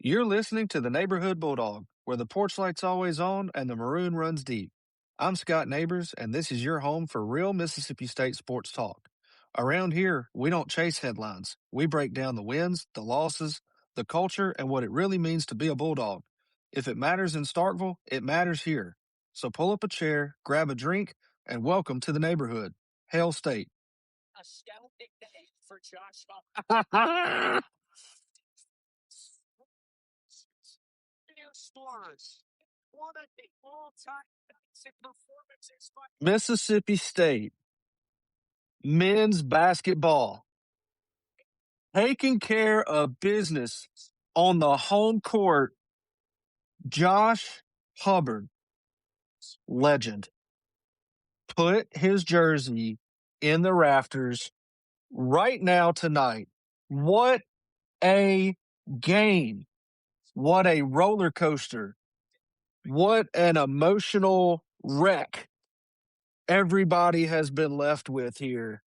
You're listening to the Neighborhood Bulldog, where the porch light's always on and the maroon runs deep. I'm Scott Nabors, and this is your home for real Mississippi State sports talk. Around here, we don't chase headlines. We break down the wins, the losses, the culture, and what it really means to be a Bulldog. If it matters in Starkville, it matters here. So pull up a chair, grab a drink, and welcome to the neighborhood. Hail State. Astounding day for Josh. Stars. One of the all-time performances by Mississippi State men's basketball taking care of business on the home court. Josh Hubbard, legend, put his jersey in the rafters right now tonight. What a game. What a roller coaster. What an emotional wreck everybody has been left with here.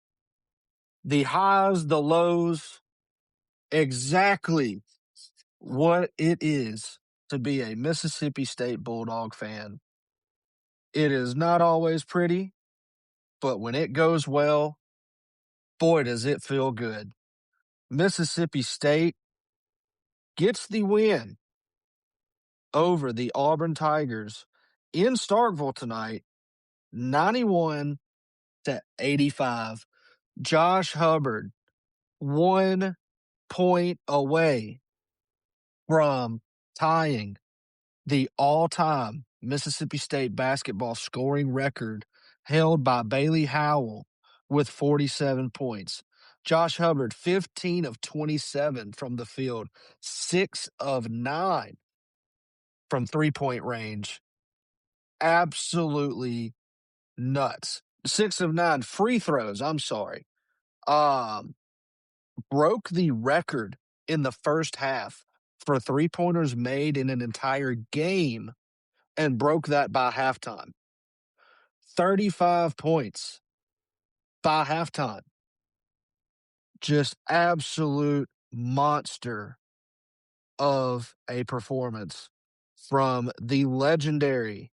The highs, the lows, exactly what it is to be a Mississippi State Bulldog fan. It is not always pretty, but when it goes well, boy, does it feel good. Mississippi State gets the win over the Auburn Tigers in Starkville tonight, 91-85. Josh Hubbard, 1 point away from tying the all-time Mississippi State basketball scoring record held by Bailey Howell with 47 points. Josh Hubbard, 15 of 27 from the field, 6 of 9 from three-point range. Absolutely nuts. 6 of 9 free throws, I'm sorry. Broke the record in the first half for three-pointers made in an entire game and broke that by halftime. 35 points by halftime. Just absolute monster of a performance from the legendary,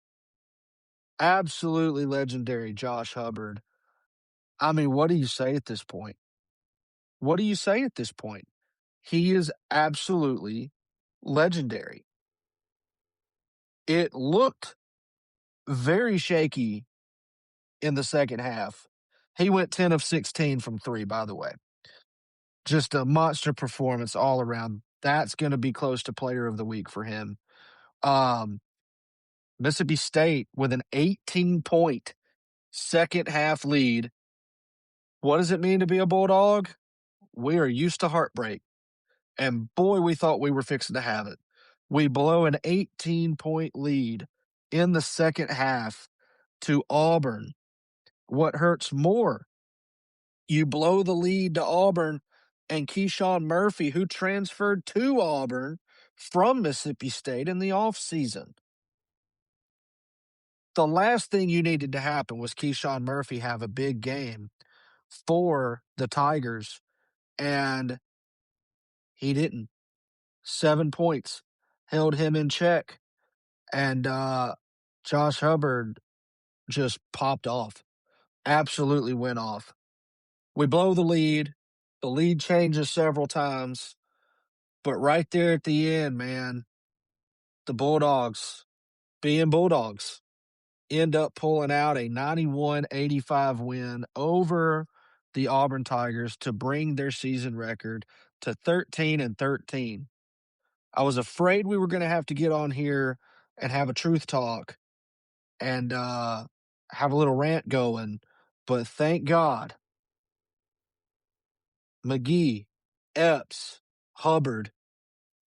absolutely legendary Josh Hubbard. I mean, what do you say at this point? What do you say at this point? He is absolutely legendary. It looked very shaky in the second half. He went 10 of 16 from three, by the way. Just a monster performance all around. That's going to be close to player of the week for him. Mississippi State with an 18-point second half lead. What does it mean to be a Bulldog? We are used to heartbreak. And boy, we thought we were fixing to have it. We blow an 18-point lead in the second half to Auburn. What hurts more? You blow the lead to Auburn, and Keyshawn Murphy, who transferred to Auburn from Mississippi State in the offseason. The last thing you needed to happen was Keyshawn Murphy have a big game for the Tigers, and he didn't. 7 points held him in check, and Josh Hubbard just popped off. Absolutely went off. We blow the lead. The lead changes several times. But right there at the end, man, the Bulldogs, being Bulldogs, end up pulling out a 91-85 win over the Auburn Tigers to bring their season record to 13-13. I was afraid we were going to have to get on here and have a truth talk and have a little rant going, but thank God, McGee, Epps, Hubbard,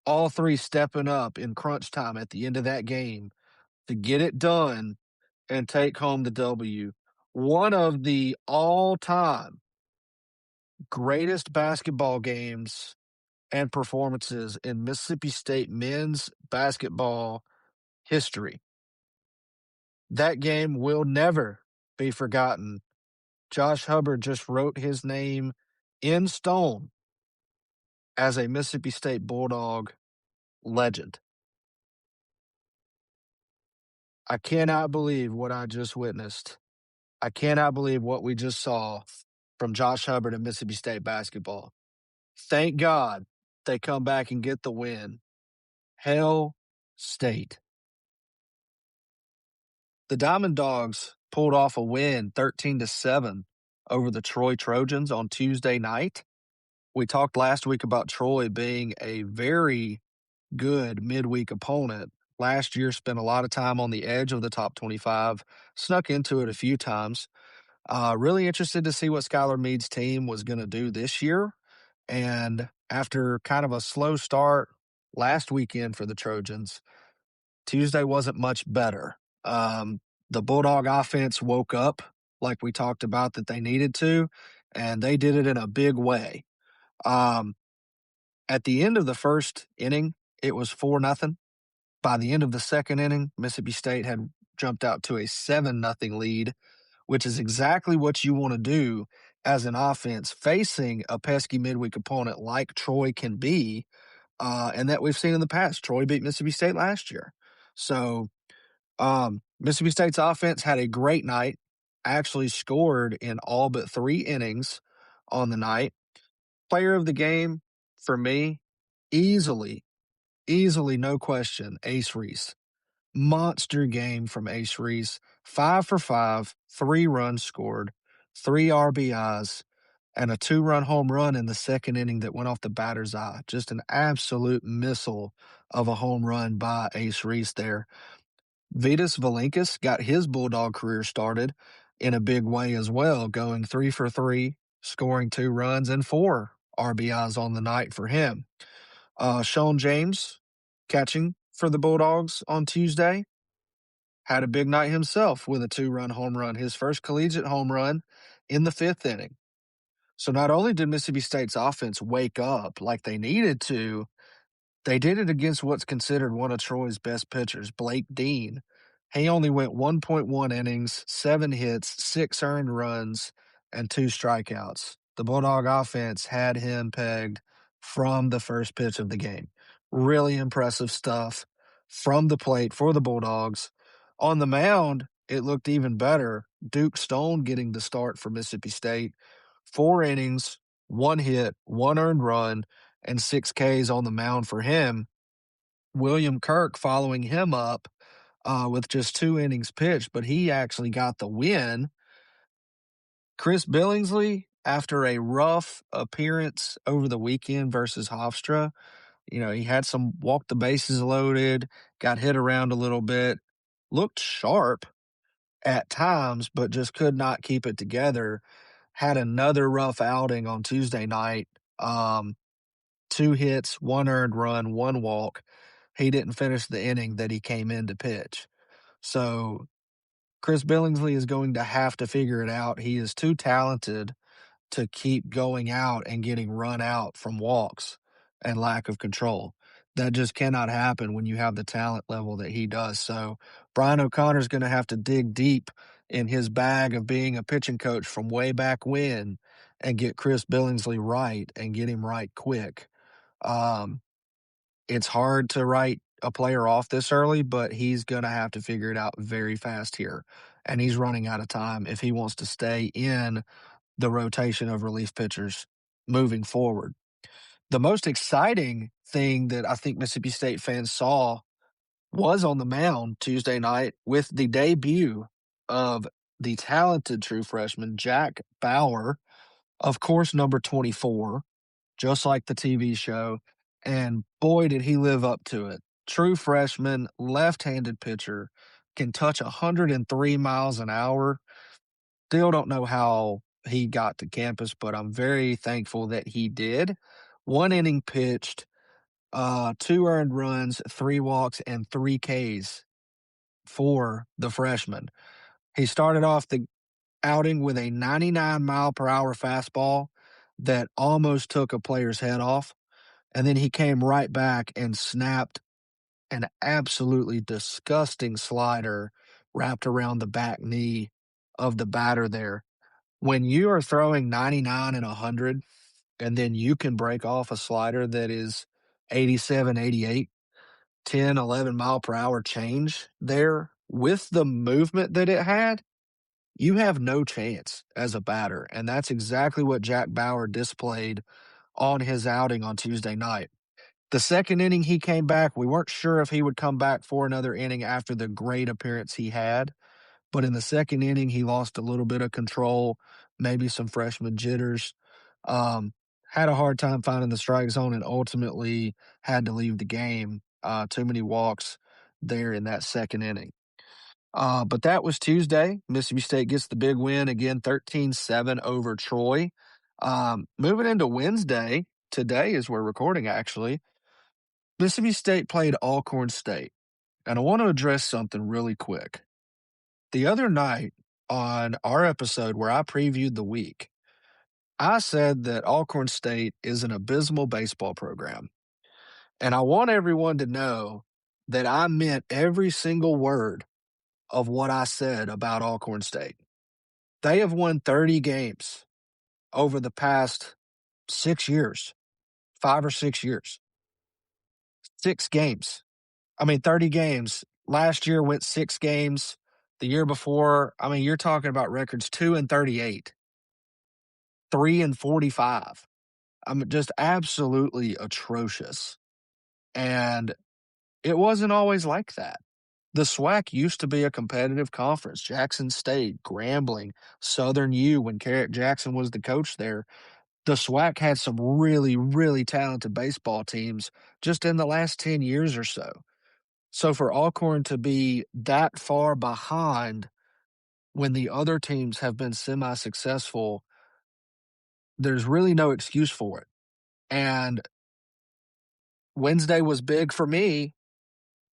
all three stepping up in crunch time at the end of that game to get it done and take home the W. One of the all-time greatest basketball games and performances in Mississippi State men's basketball history. That game will never be forgotten. Josh Hubbard just wrote his name in stone as a Mississippi State Bulldog legend. I cannot believe what I just witnessed. I cannot believe what we just saw from Josh Hubbard and Mississippi State basketball. Thank God they come back and get the win. Hell State. The Diamond Dogs pulled off a win 13-7 over the Troy Trojans on Tuesday night. We talked last week about Troy being a very good midweek opponent. Last year spent a lot of time on the edge of the top 25, snuck into it a few times. Really interested to see what Skylar Meade's team was going to do this year. And after kind of a slow start last weekend for the Trojans, Tuesday wasn't much better. The Bulldog offense woke up like we talked about that they needed to, and they did it in a big way. Um, at the end of the first inning, it was 4-0. By the end of the second inning, Mississippi State had jumped out to a 7-0 lead, which is exactly what you want to do as an offense facing a pesky midweek opponent like Troy can be, and that we've seen in the past. Troy beat Mississippi State last year. So Mississippi State's offense had a great night, actually scored in all but 3 innings on the night. Player of the game for me, easily, no question, Ace Reese. Monster game from Ace Reese. 5 for 5, 3 runs scored, 3 RBIs, and a 2-run home run in the second inning that went off the batter's eye. Just an absolute missile of a home run by Ace Reese there. Vitas Valenkas got his Bulldog career started in a big way as well, going 3 for 3, scoring 2 runs and 4 RBIs on the night for him. Sean James catching for the Bulldogs on Tuesday had a big night himself with a 2-run home run, his first collegiate home run in the 5th inning. So not only did Mississippi State's offense wake up like they needed to, they did it against what's considered one of Troy's best pitchers, Blake Dean. He only went 1.1 innings, 7 hits, 6 earned runs, and 2 strikeouts. The Bulldog offense had him pegged from the first pitch of the game. Really impressive stuff from the plate for the Bulldogs. On the mound, it looked even better. Duke Stone getting the start for Mississippi State. 4 innings, 1 hit, 1 earned run, and 6 Ks on the mound for him. William Kirk following him up with just 2 innings pitched, but he actually got the win. Chris Billingsley, after a rough appearance over the weekend versus Hofstra, he had some walk the bases loaded, got hit around a little bit, looked sharp at times, but just could not keep it together. Had another rough outing on Tuesday night. 2 hits, 1 earned run, 1 walk. He didn't finish the inning that he came in to pitch. So Chris Billingsley is going to have to figure it out. He is too talented to keep going out and getting run out from walks and lack of control. That just cannot happen when you have the talent level that he does. So Brian O'Connor's going to have to dig deep in his bag of being a pitching coach from way back when and get Chris Billingsley right and get him right quick. It's hard to write a player off this early, but he's going to have to figure it out very fast here. And he's running out of time if he wants to stay in the rotation of relief pitchers moving forward. The most exciting thing that I think Mississippi State fans saw was on the mound Tuesday night with the debut of the talented true freshman, Jack Bauer, of course, number 24, just like the TV show. And boy, did he live up to it. True freshman, left-handed pitcher, can touch 103 miles an hour. Still don't know how he got to campus, but I'm very thankful that he did. 1 inning pitched, 2 earned runs, 3 walks, and 3 Ks for the freshman. He started off the outing with a 99-mile-per-hour fastball that almost took a player's head off. And then he came right back and snapped an absolutely disgusting slider wrapped around the back knee of the batter there. When you are throwing 99 and 100, and then you can break off a slider that is 87, 88, 10, 11 mile per hour change there with the movement that it had, you have no chance as a batter. And that's exactly what Jack Bauer displayed on his outing on Tuesday night. The second inning he came back, we weren't sure if he would come back for another inning after the great appearance he had. But in the second inning, he lost a little bit of control, maybe some freshman jitters. Um, had a hard time finding the strike zone and ultimately had to leave the game. Too many walks there in that second inning. But that was Tuesday. Mississippi State gets the big win again, 13-7 over Troy. Moving into Wednesday, today as we're recording actually, Mississippi State played Alcorn State. And I want to address something really quick. The other night on our episode where I previewed the week, I said that Alcorn State is an abysmal baseball program. And I want everyone to know that I meant every single word of what I said about Alcorn State. They have won 30 games over the past 6 years, 5 or 6 years. 6 games. 30 games. Last year went 6 games. The year before, you're talking about records 2-38, 3-45. Just absolutely atrocious. And it wasn't always like that. The SWAC used to be a competitive conference. Jackson State, Grambling, Southern U, when Carrick Jackson was the coach there. The SWAC had some really, really talented baseball teams just in the last 10 years or so. So for Alcorn to be that far behind when the other teams have been semi-successful, there's really no excuse for it. And Wednesday was big for me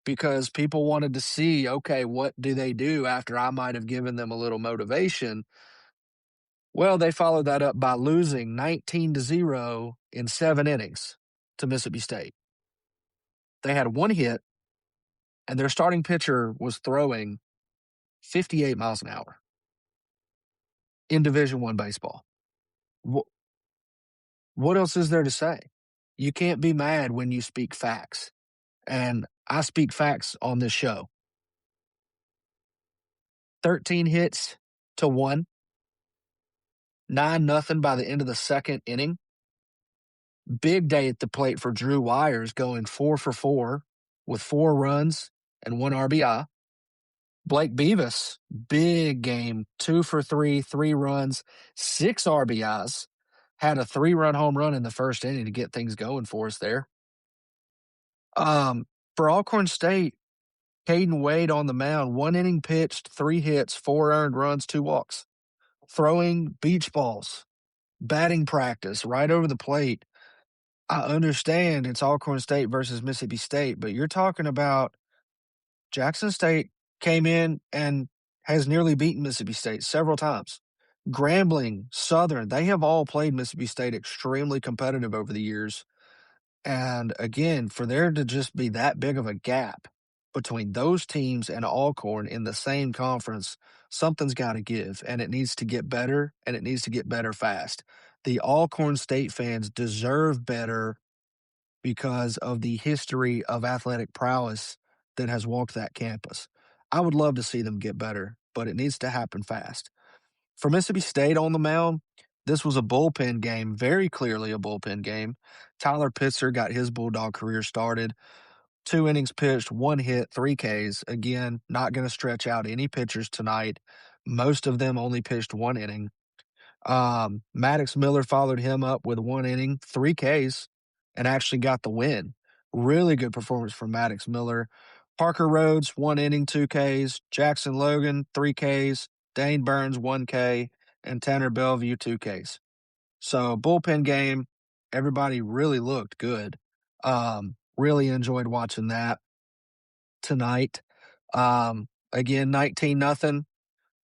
because people wanted to see, okay, what do they do after I might have given them a little motivation? Well, they followed that up by losing 19-0 in 7 innings to Mississippi State. They had 1 hit, and their starting pitcher was throwing 58 miles an hour in Division I baseball. What else is there to say? You can't be mad when you speak facts. And I speak facts on this show. 13 hits to 1, 9-0 by the end of the second inning. Big day at the plate for Drew Wires, going 4 for 4 with 4 runs and 1 RBI. Blake Beavis, big game, 2 for 3, 3 runs, 6 RBIs. Had a 3-run home run in the first inning to get things going for us there. For Alcorn State, Caden Wade on the mound, 1 inning pitched, 3 hits, 4 earned runs, 2 walks. Throwing beach balls, batting practice right over the plate. I understand it's Alcorn State versus Mississippi State, but you're talking about Jackson State came in and has nearly beaten Mississippi State several times. Grambling, Southern, they have all played Mississippi State extremely competitive over the years. And again, for there to just be that big of a gap between those teams and Alcorn in the same conference, something's got to give, and it needs to get better, and it needs to get better fast. The Alcorn State fans deserve better because of the history of athletic prowess that has walked that campus. I would love to see them get better, but it needs to happen fast. For Mississippi State on the mound, this was a bullpen game, very clearly a bullpen game. Tyler Pitzer got his Bulldog career started. 2 innings pitched, 1 hit, 3 Ks. Again, not going to stretch out any pitchers tonight. Most of them only pitched 1 inning. Maddox Miller followed him up with 1 inning, 3 Ks, and actually got the win. Really good performance from Maddox Miller. Parker Rhodes, 1 inning, 2 Ks. Jackson Logan, 3 Ks. Dane Burns, 1 K. And Tanner Bellevue, 2 Ks. So bullpen game, everybody really looked good. Really enjoyed watching that tonight. Again, 19-0.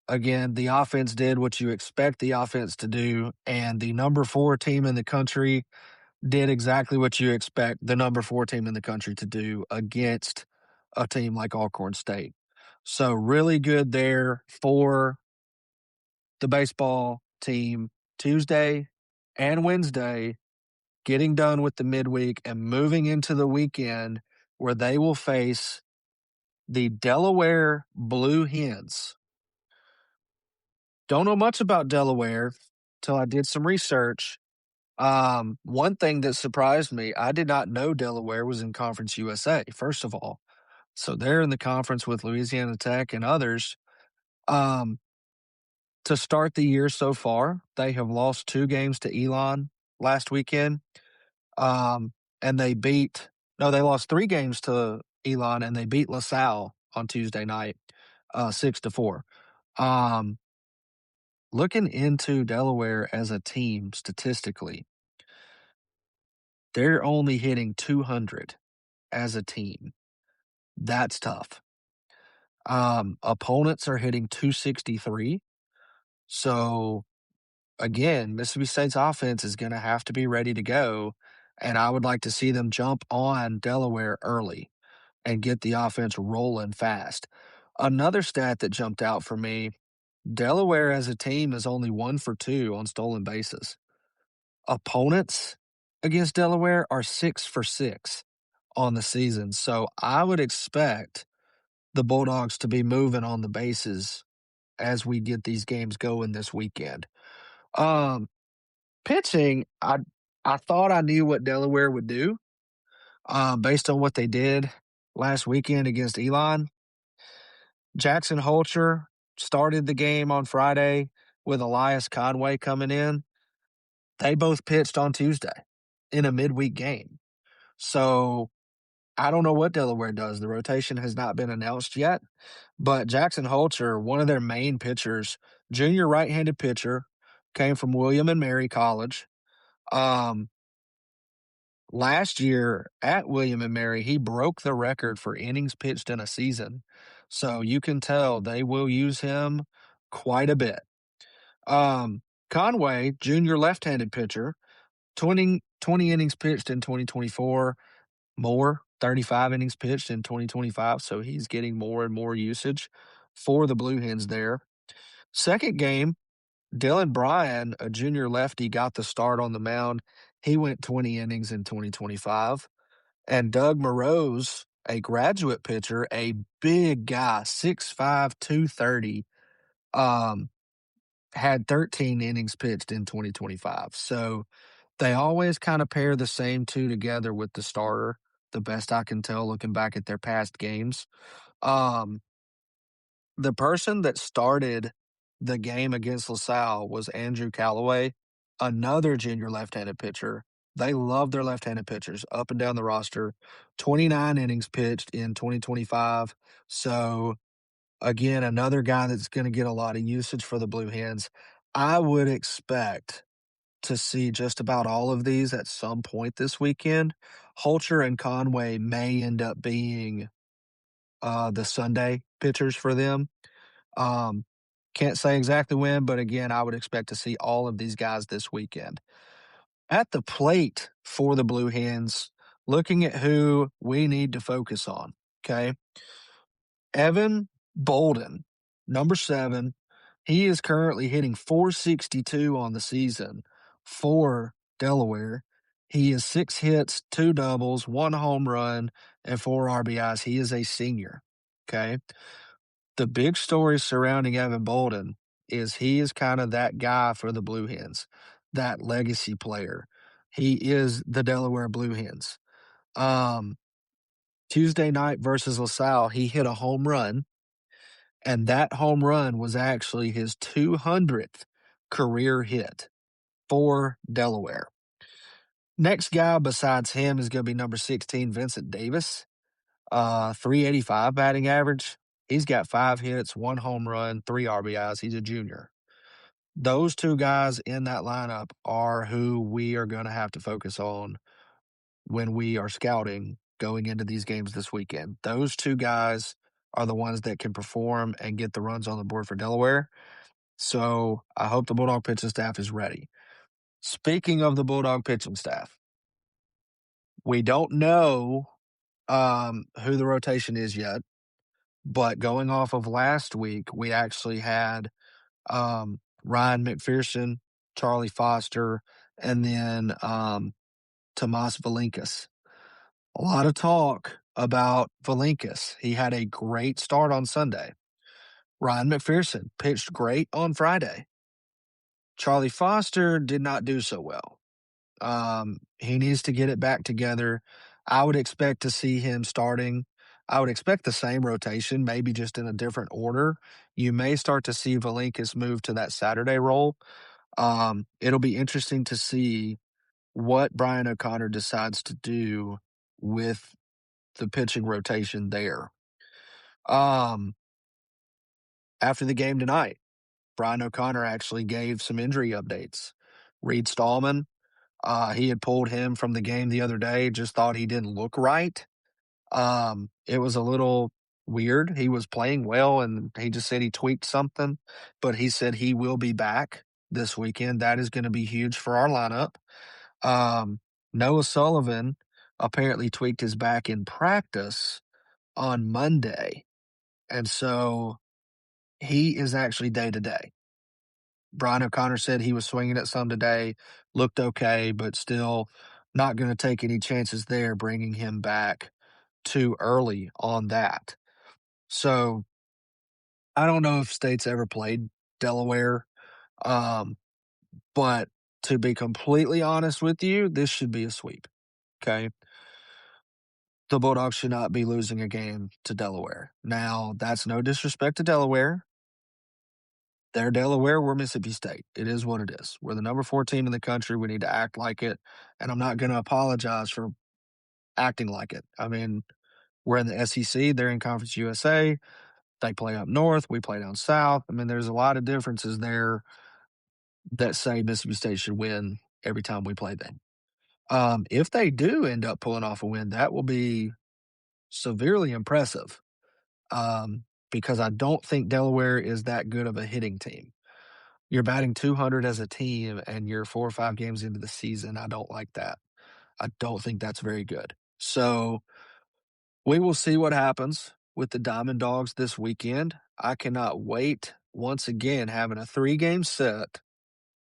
Again, the offense did what you expect the offense to do, and the number 4 team in the country did exactly what you expect the number 4 team in the country to do against a team like Alcorn State. So really good there for the baseball team Tuesday and Wednesday, getting done with the midweek and moving into the weekend where they will face the Delaware Blue Hens. Don't know much about Delaware till I did some research. One thing that surprised me, I did not know Delaware was in Conference USA, first of all. So they're in the conference with Louisiana Tech and others. Um, to start the year so far, they have lost 2 games to Elon last weekend. Um, and they lost 3 games to Elon and they beat LaSalle on Tuesday night, 6-4. Um, looking into Delaware as a team statistically, they're only hitting 200 as a team. That's tough. Opponents are hitting 263. So again, Mississippi State's offense is going to have to be ready to go. And I would like to see them jump on Delaware early and get the offense rolling fast. Another stat that jumped out for me, Delaware as a team is only 1 for 2 on stolen bases. Opponents against Delaware are 6 for 6 on the season. So I would expect the Bulldogs to be moving on the bases as we get these games going this weekend. Pitching, I thought I knew what Delaware would do based on what they did last weekend against Elon. Jackson Holcher started the game on Friday with Elias Conway coming in. They both pitched on Tuesday in a midweek game. So I don't know what Delaware does. The rotation has not been announced yet. But Jackson Holcher, one of their main pitchers, junior right-handed pitcher, came from William and Mary College. Last year at William and Mary, he broke the record for innings pitched in a season. So you can tell they will use him quite a bit. Conway, junior left-handed pitcher, 20 innings pitched in 2024, more, 35 innings pitched in 2025. So he's getting more and more usage for the Blue Hens there. Second game, Dylan Bryan, a junior lefty, got the start on the mound. He went 20 innings in 2025. And Doug Morose, a graduate pitcher, a big guy, 6'5", 230, had 13 innings pitched in 2025. So they always kind of pair the same two together with the starter, the best I can tell looking back at their past games. The person that started the game against LaSalle was Andrew Callaway, another junior left-handed pitcher. They love their left-handed pitchers up and down the roster. 29 innings pitched in 2025. So, again, another guy that's going to get a lot of usage for the Blue Hens. I would expect to see just about all of these at some point this weekend. Holcher and Conway may end up being the Sunday pitchers for them. Can't say exactly when, but again, I would expect to see all of these guys this weekend. At the plate for the Blue Hens, looking at who we need to focus on, okay? Evan Bolden, number 7. He is currently hitting .462 on the season for Delaware. He is 6 hits, 2 doubles, 1 home run, and 4 RBIs. He is a senior, okay? The big story surrounding Evan Bolden is he is kind of that guy for the Blue Hens, that legacy player. He is the Delaware Blue Hens. Tuesday night versus LaSalle, he hit a home run, and that home run was actually his 200th career hit for Delaware. Next guy besides him is going to be number 16, Vincent Davis. 385 batting average. He's got 5 hits, 1 home run, 3 RBIs. He's a junior. Those 2 guys in that lineup are who we are going to have to focus on when we are scouting going into these games this weekend. Those 2 guys are the ones that can perform and get the runs on the board for Delaware. So I hope the Bulldog pitching staff is ready. Speaking of the Bulldog pitching staff, we don't know who the rotation is yet. But going off of last week, we actually had Ryan McPherson, Charlie Foster, and then Tomas Valinkas. A lot of talk about Valinkas. He had a great start on Sunday. Ryan McPherson pitched great on Friday. Charlie Foster did not do so well. He needs to get it back together. I would expect to see him starting. I would expect the same rotation, maybe just in a different order. You may start to see Valinkas move to that Saturday role. It'll be interesting to see what Brian O'Connor decides to do with the pitching rotation there. Um, After the game tonight, Brian O'Connor actually gave some injury updates. Reed Stallman, he had pulled him from the game the other day, just thought he didn't look right. It was a little weird. He was playing well, and he just said he tweaked something, but he said he will be back this weekend. That is going to be huge for our lineup. Noah Sullivan apparently tweaked his back in practice on Monday, and so he is actually day to day. Brian O'Connor said he was swinging at some today, looked okay, but still not going to take any chances there, bringing him back too early on that. So I don't know if State's ever played Delaware, um, but to be completely honest with you, this should be a sweep. Okay. The Bulldogs should not be losing a game to Delaware. Now, that's no disrespect to Delaware. They're Delaware, we're Mississippi State. It is what it is. We're the number 4 team in the country. We need to act like it. And I'm not going to apologize for acting like it. I mean, we're in the SEC. They're in Conference USA. They play up north. We play down south. I mean, there's a lot of differences there that say Mississippi State should win every time we play them. If they do end up pulling off a win, that will be severely impressive because I don't think Delaware is that good of a hitting team. You're batting 200 as a team and you're 4 or 5 games into the season. I don't like that. I don't think that's very good. So we will see what happens with the Diamond Dogs this weekend. I cannot wait, once again, having a 3-game set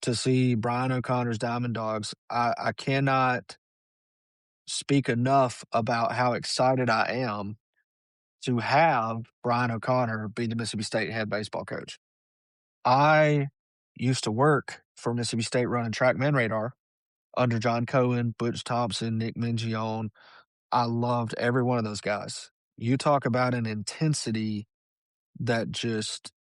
to see Brian O'Connor's Diamond Dogs. I cannot speak enough about how excited I am to have Brian O'Connor be the Mississippi State head baseball coach. I used to work for Mississippi State running TrackMan Radar under John Cohen, Butch Thompson, Nick Mingione. I loved every one of those guys. You talk about an intensity that just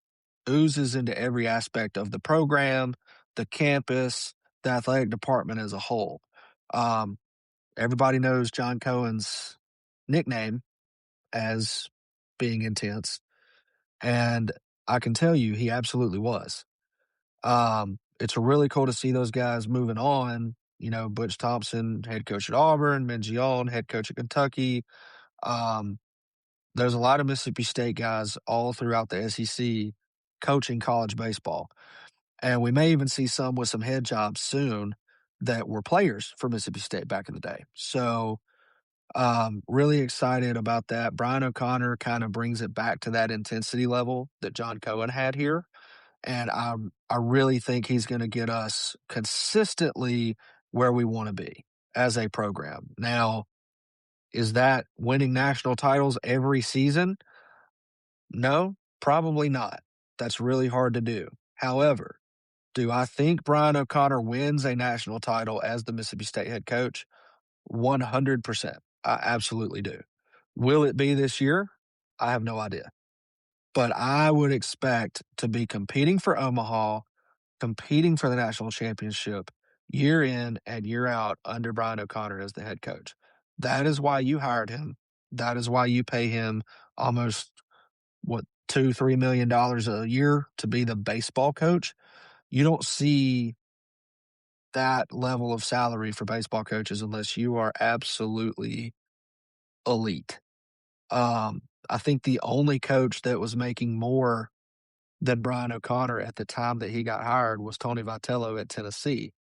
oozes into every aspect of the program, the campus, the athletic department as a whole. Everybody knows John Cohen's nickname as being intense, and I can tell you he absolutely was. It's really cool to see those guys moving on. You know, Butch Thompson, head coach at Auburn, Mingione, head coach at Kentucky. Um, there's a lot of Mississippi State guys all throughout the SEC coaching college baseball. And we may even see some with some head jobs soon that were players for Mississippi State back in the day. So, really excited about that. Brian O'Connor kind of brings it back to that intensity level that John Cohen had here. And I really think he's going to get us consistently where we want to be as a program. Now, is that winning national titles every season? No, probably not. That's really hard to do. However, do I think Brian O'Connor wins a national title as the Mississippi State head coach? 100%. I absolutely do. Will it be this year? I have no idea. But I would expect to be competing for Omaha, competing for the national championship year in and year out under Brian O'Connor as the head coach. That is why you hired him. That is why you pay him almost $2-3 million a year to be the baseball coach. You don't see that level of salary for baseball coaches unless you are absolutely elite. I think the only coach that was making more than Brian O'Connor at the time that he got hired was Tony Vitello at Tennessee.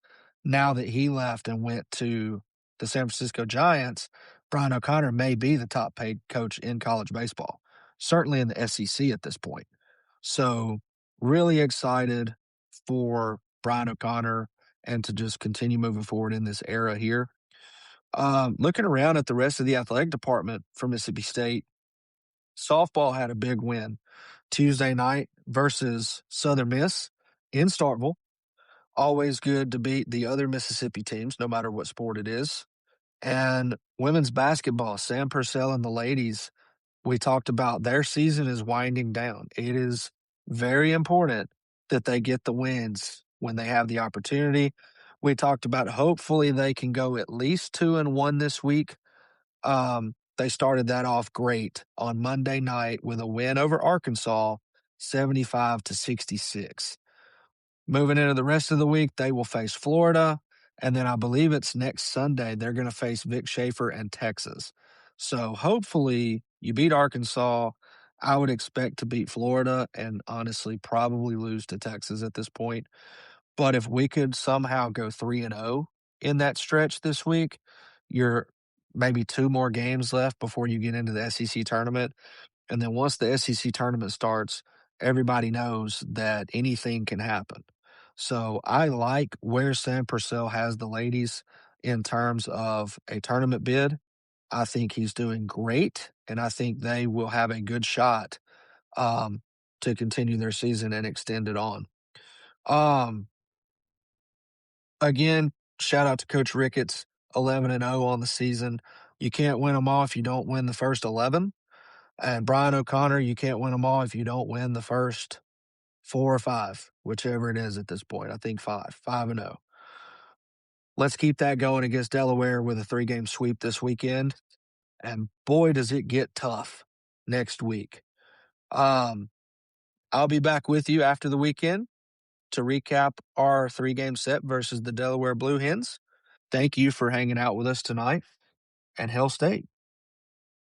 Now that he left and went to the San Francisco Giants, Brian O'Connor may be the top paid coach in college baseball, certainly in the SEC at this point. So, really excited for Brian O'Connor and to just continue moving forward in this era here. Looking around at the rest of the athletic department for Mississippi State, softball had a big win Tuesday night versus Southern Miss in Starkville. Always good to beat the other Mississippi teams, no matter what sport it is. And women's basketball, Sam Purcell and the ladies, we talked about their season is winding down. It is very important that they get the wins when they have the opportunity. We talked about hopefully they can go at least 2-1 this week. They started that off great on Monday night with a win over Arkansas, 75-66. Moving into the rest of the week, they will face Florida. And then I believe it's next Sunday, they're going to face Vic Schaefer and Texas. So hopefully you beat Arkansas. I would expect to beat Florida and honestly probably lose to Texas at this point. But if we could somehow go 3-0 in that stretch this week, you're maybe 2 more games left before you get into the SEC tournament. And then once the SEC tournament starts, everybody knows that anything can happen. So I like where Sam Purcell has the ladies in terms of a tournament bid. I think he's doing great, and I think they will have a good shot to continue their season and extend it on. Again, shout out to Coach Ricketts, 11-0 on the season. You can't win them all if you don't win the first 11. And Brian O'Connor, you can't win them all if you don't win the first 4 or 5, whichever it is at this point. I think 5-0. Let's keep that going against Delaware with a 3-game sweep this weekend. And boy, does it get tough next week. I'll be back with you after the weekend to recap our 3-game set versus the Delaware Blue Hens. Thank you for hanging out with us tonight, and Hail State.